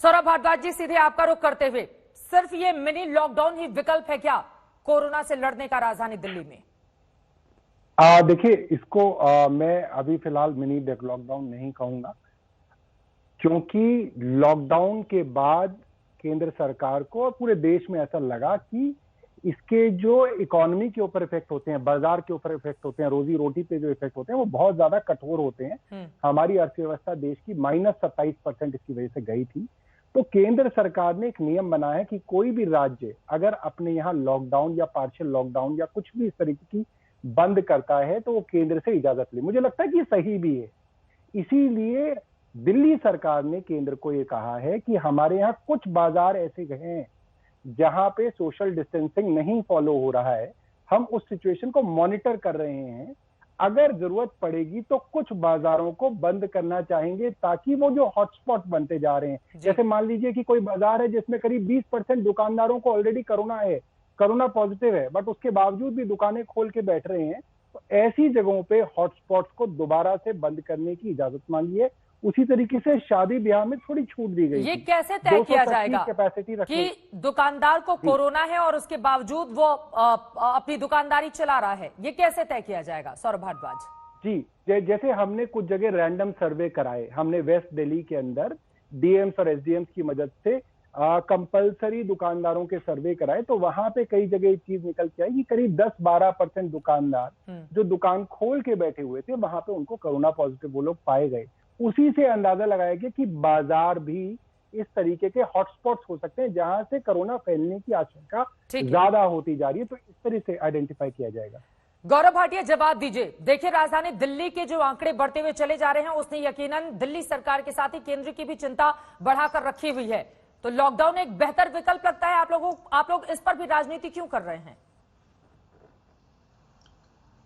सौरभ भारद्वाज जी, सीधे आपका रुख करते हुए, सिर्फ ये मिनी लॉकडाउन ही विकल्प है क्या कोरोना से लड़ने का राजधानी दिल्ली में? देखिए, इसको मैं अभी फिलहाल मिनी लॉकडाउन नहीं कहूंगा, क्योंकि लॉकडाउन के बाद केंद्र सरकार को और पूरे देश में ऐसा लगा कि इसके जो इकोनॉमी के ऊपर इफेक्ट होते हैं, बाजार के ऊपर इफेक्ट होते हैं, रोजी रोटी पे जो इफेक्ट होते हैं, वो बहुत ज्यादा कठोर होते हैं। हमारी अर्थव्यवस्था देश की -27% इसकी वजह से गई थी। तो केंद्र सरकार ने एक नियम बनाया है कि कोई भी राज्य अगर अपने यहाँ लॉकडाउन या पार्शियल लॉकडाउन या कुछ भी इस तरीके की बंद करता है तो वो केंद्र से इजाजत ले। मुझे लगता है कि सही भी है। इसीलिए दिल्ली सरकार ने केंद्र को ये कहा है कि हमारे यहाँ कुछ बाजार ऐसे हैं जहां पे सोशल डिस्टेंसिंग नहीं फॉलो हो रहा है, हम उस सिचुएशन को मॉनिटर कर रहे हैं। अगर जरूरत पड़ेगी तो कुछ बाजारों को बंद करना चाहेंगे, ताकि वो जो हॉटस्पॉट बनते जा रहे हैं, जैसे मान लीजिए कि कोई बाजार है जिसमें करीब 20% दुकानदारों को ऑलरेडी कोरोना पॉजिटिव है, बट उसके बावजूद भी दुकानें खोल के बैठ रहे हैं, तो ऐसी जगहों पे हॉटस्पॉट्स को दोबारा से बंद करने की इजाजत मांगी है। उसी तरीके से शादी ब्याह में थोड़ी छूट दी गई। ये कैसे तय किया जाएगा कैपेसिटी कि दुकानदार को कोरोना है और उसके बावजूद वो अपनी दुकानदारी चला रहा है? ये कैसे तय किया जाएगा सौरभ भारद्वाज जी? जैसे हमने कुछ जगह रैंडम सर्वे कराए, हमने वेस्ट दिल्ली के अंदर डीएम्स और एसडीएम्स की मदद से कंपलसरी दुकानदारों के सर्वे कराए, तो वहां पे कई जगह एक चीज निकल के आई कि करीब 10-12% दुकानदार जो दुकान खोल के बैठे हुए थे, वहां पे उनको कोरोना पॉजिटिव वो लोग पाए गए। उसी से अंदाजा लगाया गया कि बाजार भी इस तरीके के हॉटस्पॉट्स हो सकते हैं जहां से कोरोना फैलने की आशंका ज्यादा होती जा रही है। तो इस तरह से आइडेंटिफाई किया जाएगा। गौरव भाटिया, जवाब दीजिए। देखिए, राजधानी दिल्ली के जो आंकड़े बढ़ते हुए चले जा रहे हैं, उसने यकीनन दिल्ली सरकार के साथ ही केंद्र की भी चिंता बढ़ाकर रखी हुई है। तो लॉकडाउन एक बेहतर विकल्प लगता है आप लोगों? आप लोग इस पर भी राजनीति क्यों कर रहे हैं?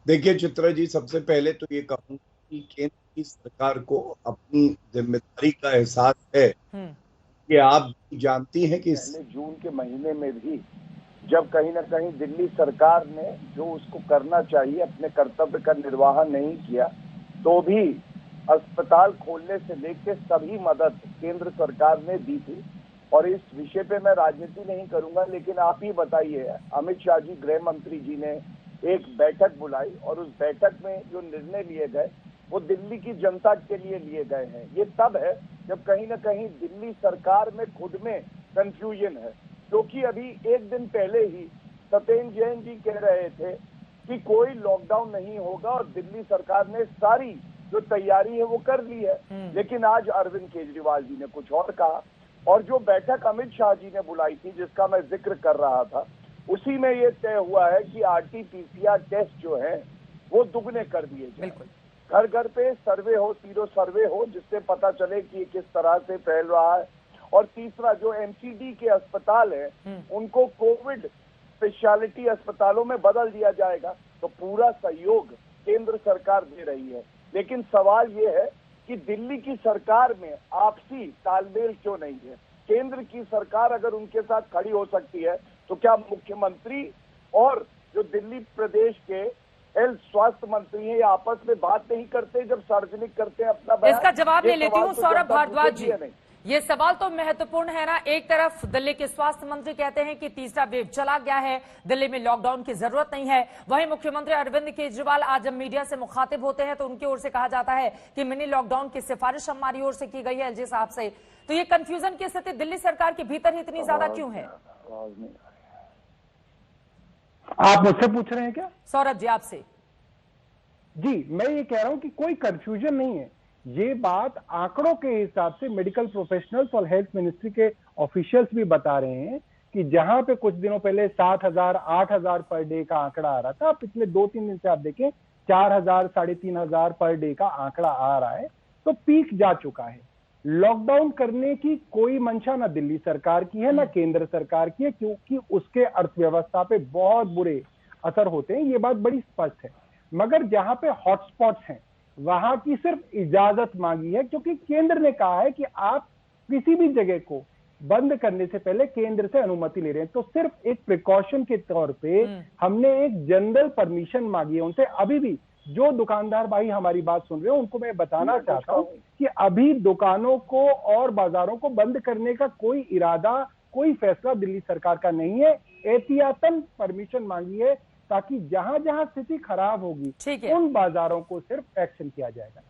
देखिए चित्रा जी, सबसे पहले तो ये कहूँ कि केंद्र की सरकार को अपनी जिम्मेदारी का एहसास है कि आप जानती हैं कि पहले जून के महीने में भी जब कहीं ना कहीं दिल्ली सरकार ने जो उसको करना चाहिए अपने कर्तव्य का निर्वाह नहीं किया, तो भी अस्पताल खोलने से लेकर सभी मदद केंद्र सरकार ने दी थी। और इस विषय पे मैं राजनीति नहीं करूंगा, लेकिन आप ही बताइए, अमित शाह जी गृह मंत्री जी ने एक बैठक बुलाई और उस बैठक में जो निर्णय लिए गए वो दिल्ली की जनता के लिए लिए गए हैं। ये तब है जब कहीं ना कहीं दिल्ली सरकार में खुद में कंफ्यूजन है, क्योंकि अभी एक दिन पहले ही सत्येंद्र जैन जी कह रहे थे कि कोई लॉकडाउन नहीं होगा और दिल्ली सरकार ने सारी जो तैयारी है वो कर ली है। लेकिन आज अरविंद केजरीवाल जी ने कुछ और कहा, और जो बैठक अमित शाह जी ने बुलाई थी जिसका मैं जिक्र कर रहा था, उसी में ये तय हुआ है कि RT-PCR टेस्ट जो है वो दुगने कर दिए जाए। घर घर पे सर्वे हो, सीरो सर्वे हो, जिससे पता चले कि किस तरह से फैल रहा है। और तीसरा, जो MCD के अस्पताल है उनको कोविड स्पेशलिटी अस्पतालों में बदल दिया जाएगा। तो पूरा सहयोग केंद्र सरकार दे रही है, लेकिन सवाल ये है कि दिल्ली की सरकार में आपसी तालमेल क्यों नहीं है? केंद्र की सरकार अगर उनके साथ खड़ी हो सकती है तो क्या मुख्यमंत्री और जो दिल्ली प्रदेश के हेल्थ स्वास्थ्य मंत्री हैं, ये आपस में बात नहीं करते जब सार्वजनिक करते हैं अपना बयान? इसका जवाब ले लेती हूँ सौरभ भारद्वाज जी। ये सवाल तो महत्वपूर्ण है ना। एक तरफ दिल्ली के स्वास्थ्य मंत्री कहते हैं कि तीसरा वेव चला गया है, दिल्ली में लॉकडाउन की जरूरत नहीं है। वहीं मुख्यमंत्री अरविंद केजरीवाल आज जब मीडिया से मुखातिब होते हैं तो उनकी ओर से कहा जाता है कि मिनी लॉकडाउन की सिफारिश हमारी ओर से की गई है एलजी साहब से। तो ये कंफ्यूजन की स्थिति दिल्ली सरकार के भीतर ही इतनी ज्यादा क्यों है? आप मुझसे पूछ रहे हैं क्या? सौरभ जी, आपसे। जी, मैं ये कह रहा हूं कि कोई कंफ्यूजन नहीं है। ये बात आंकड़ों के हिसाब से मेडिकल प्रोफेशनल्स और हेल्थ मिनिस्ट्री के ऑफिशियल्स भी बता रहे हैं कि जहां पे कुछ दिनों पहले 7,000 8,000 पर डे का आंकड़ा आ रहा था, पिछले 2-3 दिन से आप देखें 4,000 3,500 पर डे का आंकड़ा आ रहा है। तो पीक जा चुका है। लॉकडाउन करने की कोई मंशा ना दिल्ली सरकार की है ना केंद्र सरकार की है, क्योंकि उसके अर्थव्यवस्था पे बहुत बुरे असर होते हैं, ये बात बड़ी स्पष्ट है। मगर जहां पे हॉटस्पॉट्स हैं वहां की सिर्फ इजाजत मांगी है, क्योंकि केंद्र ने कहा है कि आप किसी भी जगह को बंद करने से पहले केंद्र से अनुमति ले रहे हैं। तो सिर्फ एक प्रिकॉशन के तौर पे हमने एक जनरल परमिशन मांगी है उनसे। अभी भी जो दुकानदार भाई हमारी बात सुन रहे हो उनको मैं बताना चाहता हूं कि अभी दुकानों को और बाजारों को बंद करने का कोई इरादा, कोई फैसला दिल्ली सरकार का नहीं है। एहतियातन परमिशन मांगी है ताकि जहां जहां स्थिति खराब होगी ठीक है। उन बाजारों को सिर्फ एक्शन किया जाएगा।